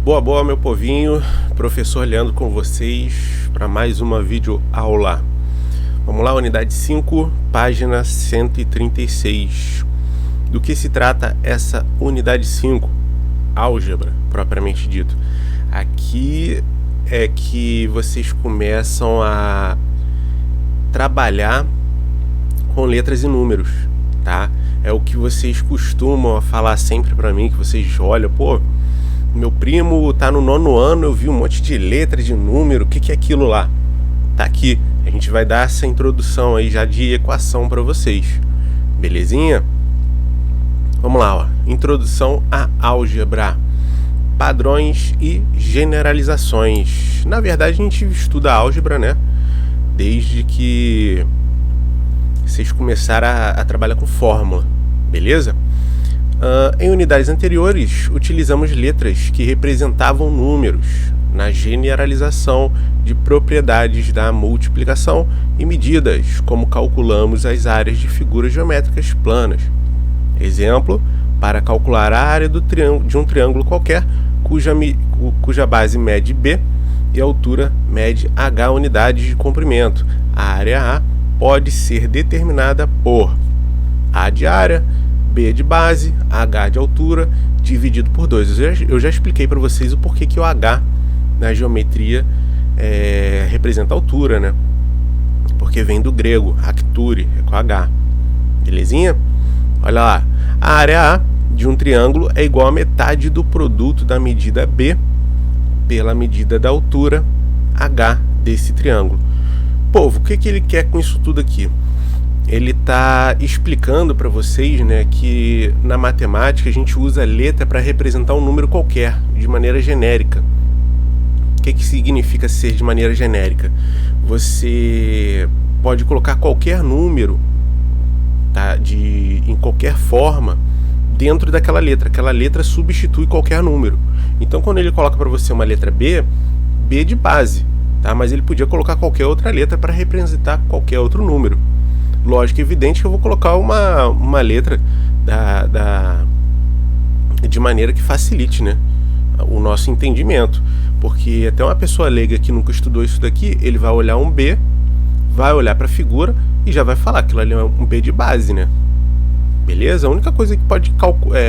Boa, meu povinho, professor Leandro com vocês para mais uma videoaula. Vamos lá, unidade 5, página 136. Do que se trata essa unidade 5? Álgebra, propriamente dito. Aqui é que vocês começam a trabalhar com letras e números, tá? É o que vocês costumam falar sempre para mim, que vocês olham, meu primo tá no 9º ano, eu vi um monte de letra, de número, o que é aquilo lá? Tá aqui, a gente vai dar essa introdução aí já de equação para vocês, belezinha? Vamos lá, ó. Introdução à álgebra, padrões e generalizações. Na verdade a gente estuda álgebra, né? Desde que vocês começaram a trabalhar com fórmula, beleza? Em unidades anteriores, utilizamos letras que representavam números na generalização de propriedades da multiplicação e medidas, como calculamos as áreas de figuras geométricas planas. Exemplo, para calcular a área de um triângulo qualquer, cuja base mede B e a altura mede H unidades de comprimento. A área A pode ser determinada por A de área, B de base, H de altura, dividido por 2. Eu já expliquei para vocês o porquê que o H na geometria representa altura, né? Porque vem do grego, acture, é com H. Belezinha? Olha lá, a área A de um triângulo é igual a metade do produto da medida B pela medida da altura H desse triângulo. Povo, o que ele quer com isso tudo aqui? Ele está explicando para vocês, né, que na matemática a gente usa a letra para representar um número qualquer, de maneira genérica. O que significa ser de maneira genérica? Você pode colocar qualquer número, tá, em qualquer forma dentro daquela letra. Aquela letra substitui qualquer número. Então, quando ele coloca para você uma letra B, B de base, tá? Mas ele podia colocar qualquer outra letra para representar qualquer outro número. Lógico, evidente que eu vou colocar uma letra de maneira que facilite, né, o nosso entendimento. Porque até uma pessoa leiga que nunca estudou isso daqui, ele vai olhar um B, vai olhar para a figura e já vai falar que aquilo ali é um B de base, né? Beleza? A única coisa que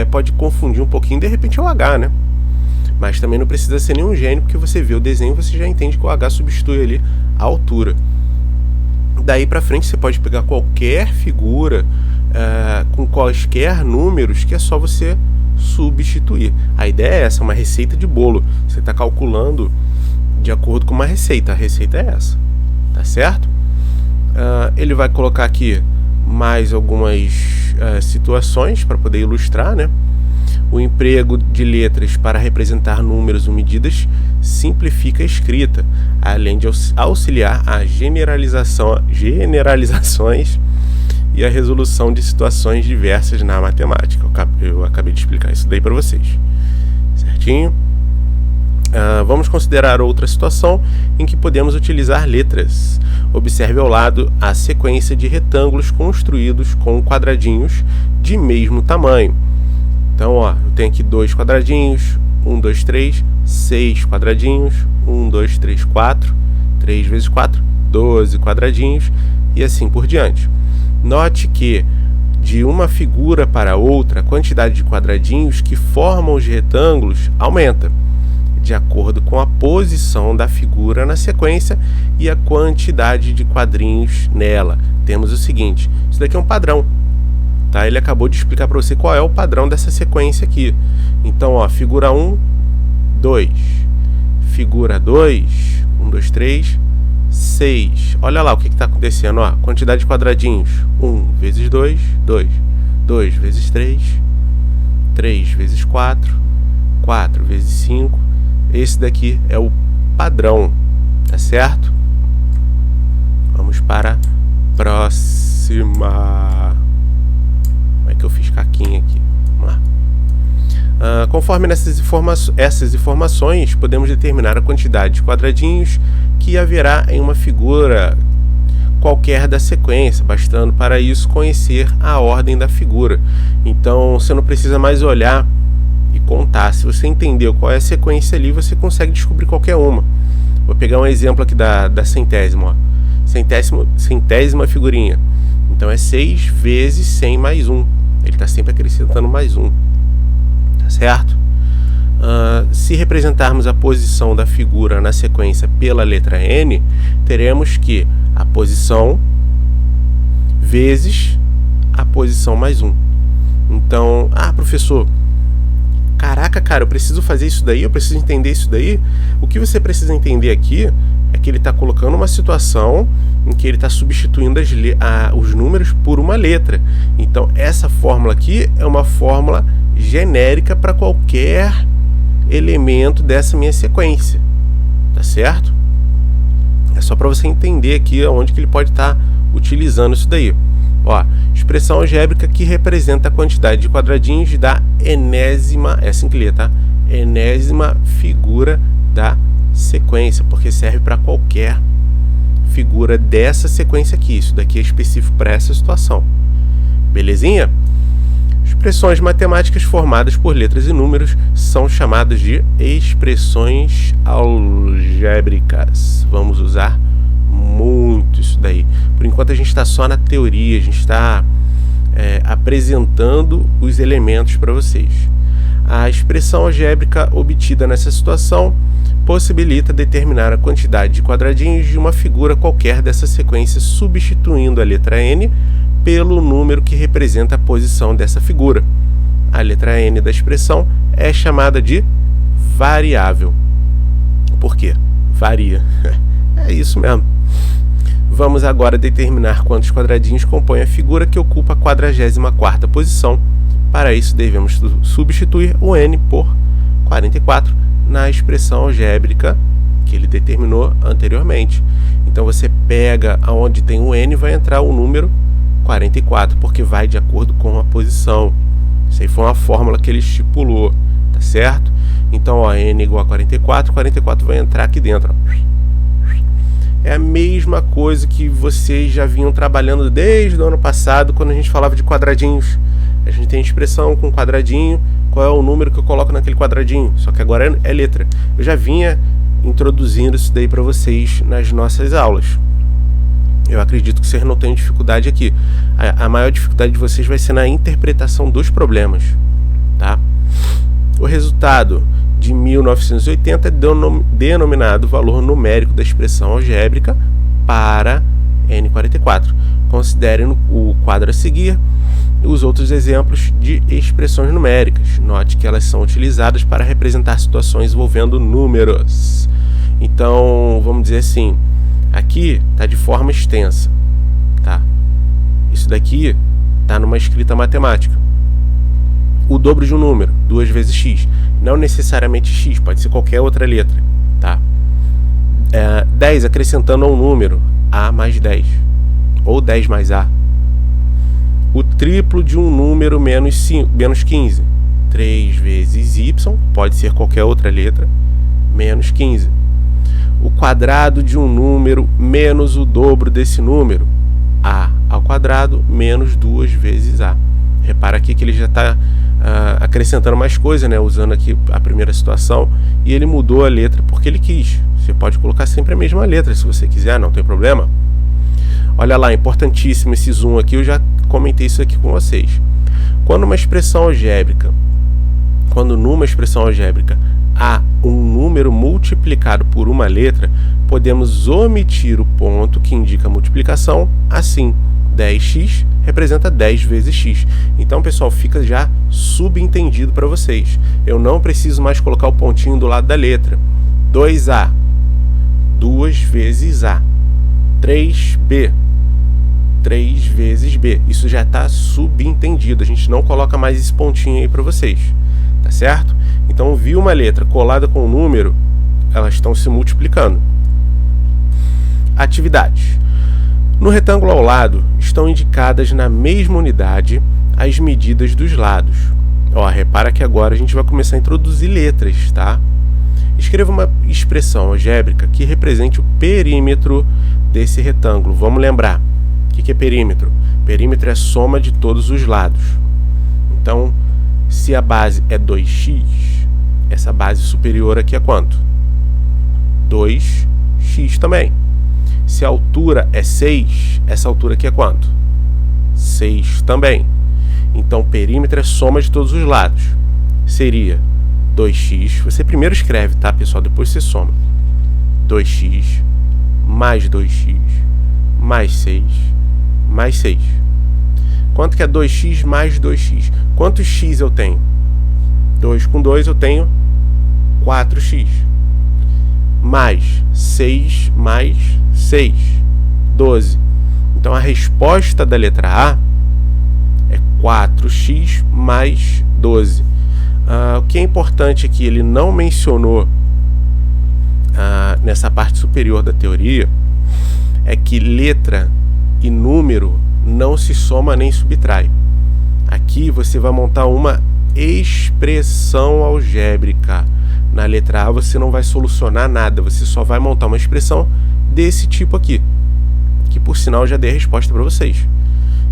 pode confundir um pouquinho, de repente, é o H, né? Mas também não precisa ser nenhum gênio, porque você vê o desenho e você já entende que o H substitui ali a altura. Daí pra frente você pode pegar qualquer figura com quaisquer números, que é só você substituir. A ideia é essa, uma receita de bolo. Você está calculando de acordo com uma receita. A receita é essa, tá certo? Ele vai colocar aqui mais algumas situações para poder ilustrar, né? O emprego de letras para representar números ou medidas simplifica a escrita, além de auxiliar a generalizações e a resolução de situações diversas na matemática. Eu acabei de explicar isso daí para vocês, certinho? Vamos considerar outra situação em que podemos utilizar letras. Observe ao lado a sequência de retângulos construídos com quadradinhos de mesmo tamanho. Então, ó, eu tenho aqui 2 quadradinhos, 1, 2, 3, 6 quadradinhos, 1, 2, 3, 4, 3 vezes 4, 12 quadradinhos e assim por diante. Note que de uma figura para outra, a quantidade de quadradinhos que formam os retângulos aumenta, de acordo com a posição da figura na sequência e a quantidade de quadrinhos nela. Temos o seguinte, isso daqui é um padrão. Tá? Ele acabou de explicar para você qual é o padrão dessa sequência aqui. Então, ó, figura 1, 2. Figura 2, 1, 2, 3, 6. Olha lá o que está acontecendo. Ó, quantidade de quadradinhos. 1 vezes 2, 2. 2 vezes 3, 3 vezes 4, 4 vezes 5. Esse daqui é o padrão. Tá certo? Vamos para a próxima. Como é que eu fiz caquinha aqui? Vamos lá. Conforme essas informações, podemos determinar a quantidade de quadradinhos que haverá em uma figura qualquer da sequência, bastando para isso conhecer a ordem da figura. Então você não precisa mais olhar e contar. Se você entendeu qual é a sequência ali, você consegue descobrir qualquer uma. Vou pegar um exemplo aqui da centésima, ó. Centésima figurinha. Então é 6 vezes 100 mais 1. Ele está sempre acrescentando mais 1. Tá certo? Se representarmos a posição da figura na sequência pela letra N, teremos que a posição vezes a posição mais 1. Então, professor, caraca, cara, eu preciso fazer isso daí, eu preciso entender isso daí. O que você precisa entender aqui é que ele está colocando uma situação em que ele está substituindo os números por uma letra. Então, essa fórmula aqui é uma fórmula genérica para qualquer elemento dessa minha sequência, tá certo? É só para você entender aqui onde que ele pode estar utilizando isso daí. Ó, expressão algébrica que representa a quantidade de quadradinhos da enésima, é assim que lê, tá? Enésima figura da sequência, porque serve para qualquer figura dessa sequência aqui. Isso daqui é específico para essa situação. Belezinha? Expressões matemáticas formadas por letras e números são chamadas de expressões algébricas. Vamos usar muito isso daí. Por enquanto a gente está só na teoria, a gente está apresentando os elementos para vocês. A expressão algébrica obtida nessa situação possibilita determinar a quantidade de quadradinhos de uma figura qualquer dessa sequência, substituindo a letra N pelo número que representa a posição dessa figura. A letra N da expressão é chamada de variável. Por quê? Varia. É isso mesmo. Vamos agora determinar quantos quadradinhos compõem a figura que ocupa a 44ª posição. Para isso, devemos substituir o N por 44 na expressão algébrica que ele determinou anteriormente. Então, você pega onde tem o N, vai entrar o número 44, porque vai de acordo com a posição. Isso aí foi uma fórmula que ele estipulou, tá certo? Então, ó, N igual a 44, 44 vai entrar aqui dentro, ó. É a mesma coisa que vocês já vinham trabalhando desde o ano passado, quando a gente falava de quadradinhos. A gente tem expressão com quadradinho, qual é o número que eu coloco naquele quadradinho, só que agora é letra. Eu já vinha introduzindo isso daí para vocês nas nossas aulas. Eu acredito que vocês não tenham dificuldade aqui. A maior dificuldade de vocês vai ser na interpretação dos problemas, tá? O resultado de 1980 é denominado valor numérico da expressão algébrica para N44. Considerem o quadro a seguir os outros exemplos de expressões numéricas. Note que elas são utilizadas para representar situações envolvendo números. Então, vamos dizer assim, aqui está de forma extensa, tá? Isso daqui está numa escrita matemática. O dobro de um número, 2 vezes x. Não necessariamente x, pode ser qualquer outra letra, tá? 10 acrescentando a um número, a mais 10. Ou 10 mais a. O triplo de um número menos 15. 3 vezes y, pode ser qualquer outra letra, menos 15. O quadrado de um número menos o dobro desse número, a ao quadrado menos 2 vezes a. Repara aqui que ele já está acrescentando mais coisa, né? Usando aqui a primeira situação, e ele mudou a letra porque ele quis. Você pode colocar sempre a mesma letra se você quiser, não tem problema. Olha lá, importantíssimo esse zoom aqui, eu já comentei isso aqui com vocês. Quando numa expressão algébrica há um número multiplicado por uma letra, podemos omitir o ponto que indica a multiplicação, assim, 10x representa 10 vezes x. Então, pessoal, fica já subentendido para vocês. Eu não preciso mais colocar o pontinho do lado da letra. 2a, 2 vezes a. 3b, 3 vezes b. Isso já está subentendido. A gente não coloca mais esse pontinho aí para vocês. Tá certo? Então, viu uma letra colada com um número, elas estão se multiplicando. Atividades. No retângulo ao lado, estão indicadas na mesma unidade as medidas dos lados. Ó, repara que agora a gente vai começar a introduzir letras, tá? Escreva uma expressão algébrica que represente o perímetro desse retângulo. Vamos lembrar, o que é perímetro? Perímetro é a soma de todos os lados. Então, Se a base é 2x, essa base superior aqui é quanto? 2x também. Se a altura é 6, essa altura aqui é quanto? 6 também. Então, perímetro é soma de todos os lados. Seria 2x, você primeiro escreve, tá, pessoal? Depois você soma. 2x mais 2x mais 6 mais 6. Quanto que é 2x mais 2x? Quantos x eu tenho? 2 com 2 eu tenho 4x. Mais 6 mais 6, 12. Então a resposta da letra A é 4x mais 12. O que é importante aqui, ele não mencionou nessa parte superior da teoria, é que letra e número não se soma nem subtrai. Aqui você vai montar uma expressão algébrica. Na letra A você não vai solucionar nada, você só vai montar uma expressão desse tipo aqui, que por sinal já dei a resposta para vocês.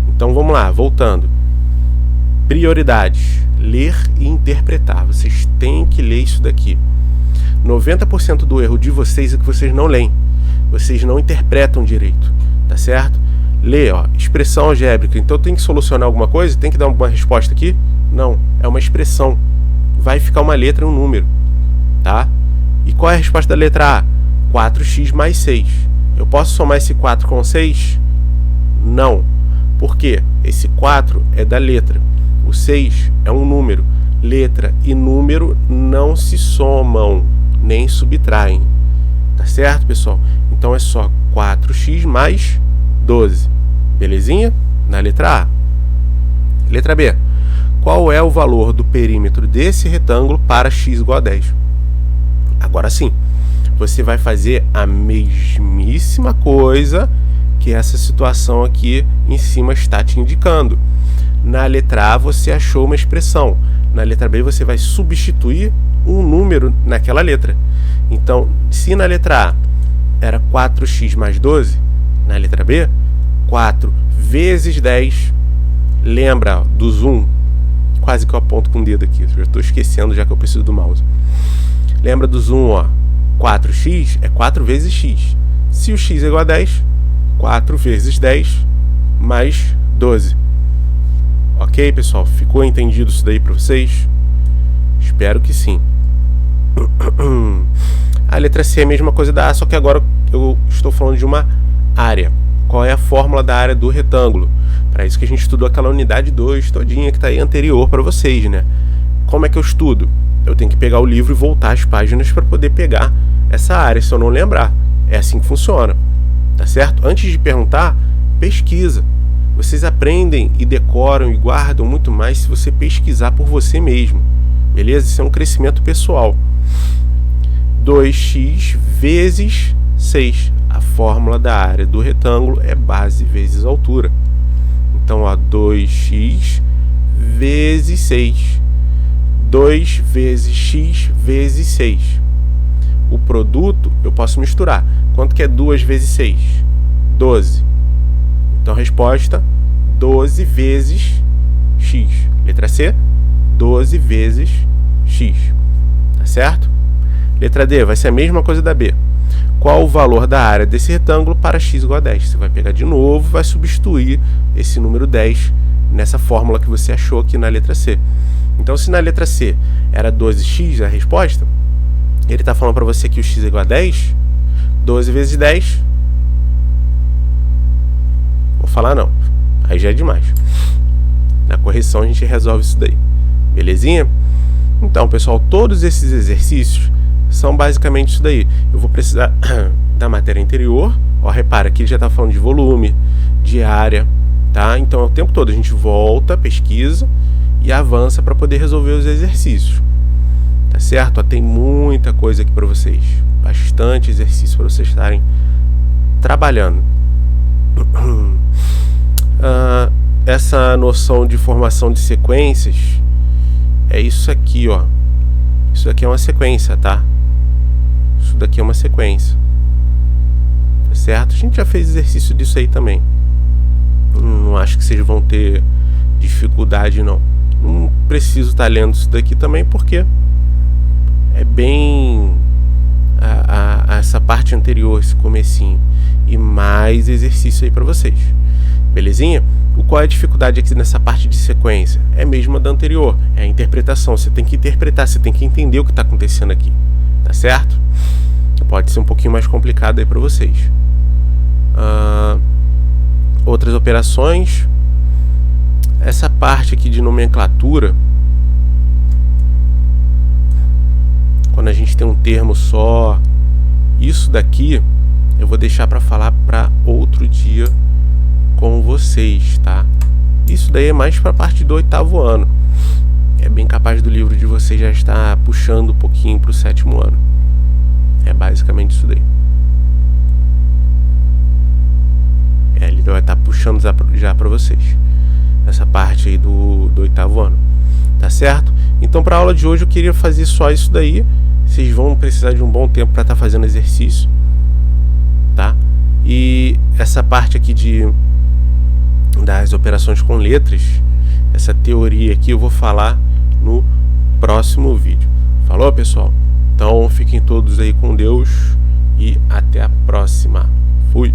Então vamos lá, voltando. Prioridades, ler e interpretar. Vocês têm que ler isso daqui. 90% do erro de vocês é que vocês não leem, vocês não interpretam direito, tá certo? Lê, ó, expressão algébrica. Então tem que solucionar alguma coisa? Tem que dar uma resposta aqui? Não, é uma expressão. Vai ficar uma letra e um número, tá? E qual é a resposta da letra A? 4x mais 6. Eu posso somar esse 4 com 6? Não. Por quê? Esse 4 é da letra. O 6 é um número. Letra e número não se somam, nem subtraem. Tá certo, pessoal? Então é só 4x mais 12. Belezinha? Na letra A. Letra B. Qual é o valor do perímetro desse retângulo para x igual a 10? Agora sim, você vai fazer a mesmíssima coisa que essa situação aqui em cima está te indicando. Na letra A você achou uma expressão. Na letra B você vai substituir um número naquela letra. Então, se na letra A era 4x mais 12, na letra B, 4 vezes 10, lembra do zoom? Quase que eu aponto com o dedo aqui, já estou esquecendo já que eu preciso do mouse. Lembra do zoom, ó? 4x é 4 vezes x. Se o x é igual a 10, 4 vezes 10 mais 12. Ok, pessoal? Ficou entendido isso daí para vocês? Espero que sim. A letra C é a mesma coisa da A, só que agora eu estou falando de uma área. Qual é a fórmula da área do retângulo? Para isso que a gente estudou aquela unidade 2 todinha que está aí anterior para vocês, né? Como é que eu estudo? Eu tenho que pegar o livro e voltar as páginas para poder pegar essa área, se eu não lembrar. É assim que funciona, tá certo? Antes de perguntar, pesquisa. Vocês aprendem e decoram e guardam muito mais se você pesquisar por você mesmo, beleza? Isso é um crescimento pessoal. 2x vezes 6. A fórmula da área do retângulo é base vezes altura. Então, ó, 2x vezes 6. 2 vezes x vezes 6. O produto eu posso misturar. Quanto que é 2 vezes 6? 12. Então, resposta, 12 vezes x. Letra C, 12 vezes x. Tá certo? Letra D, vai ser a mesma coisa da B. Qual o valor da área desse retângulo para x igual a 10? Você vai pegar de novo, vai substituir esse número 10 nessa fórmula que você achou aqui na letra C. Então, se na letra C era 12x a resposta, ele está falando para você que o x é igual a 10, 12 vezes 10... Vou falar não, aí já é demais. Na correção a gente resolve isso daí. Belezinha? Então, pessoal, todos esses exercícios são basicamente isso daí. Eu vou precisar da matéria anterior. Ó, repara que ele já está falando de volume, de área, tá? Então, o tempo todo a gente volta, pesquisa e avança para poder resolver os exercícios. Tá certo? Ó, tem muita coisa aqui para vocês. Bastante exercício para vocês estarem trabalhando. Essa noção de formação de sequências é isso aqui, ó. Isso aqui é uma sequência, tá? Isso daqui é uma sequência, tá certo? A gente já fez exercício disso aí também. Não acho que vocês vão ter dificuldade, não. não preciso estar lendo isso daqui também, porque é bem essa parte anterior, esse comecinho, e mais exercício aí para vocês, belezinha? Qual é a dificuldade aqui nessa parte de sequência? É mesmo a da anterior, é a interpretação. Você tem que interpretar, você tem que entender o que está acontecendo aqui, tá certo? Pode ser um pouquinho mais complicado aí para vocês. Outras operações, essa parte aqui de nomenclatura, quando a gente tem um termo só, isso daqui eu vou deixar para falar para outro dia com vocês, tá? Isso daí é mais para a parte do 8º ano. É bem capaz do livro de vocês já estar puxando um pouquinho para o 7º ano. É basicamente isso daí. Ele vai estar puxando já para vocês essa parte aí do 8º ano, tá certo? Então, para a aula de hoje eu queria fazer só isso daí. Vocês vão precisar de um bom tempo para estar fazendo exercício, tá? E essa parte aqui das operações com letras, essa teoria aqui eu vou falar no próximo vídeo. Falou, pessoal? Então fiquem todos aí com Deus e até a próxima. Fui!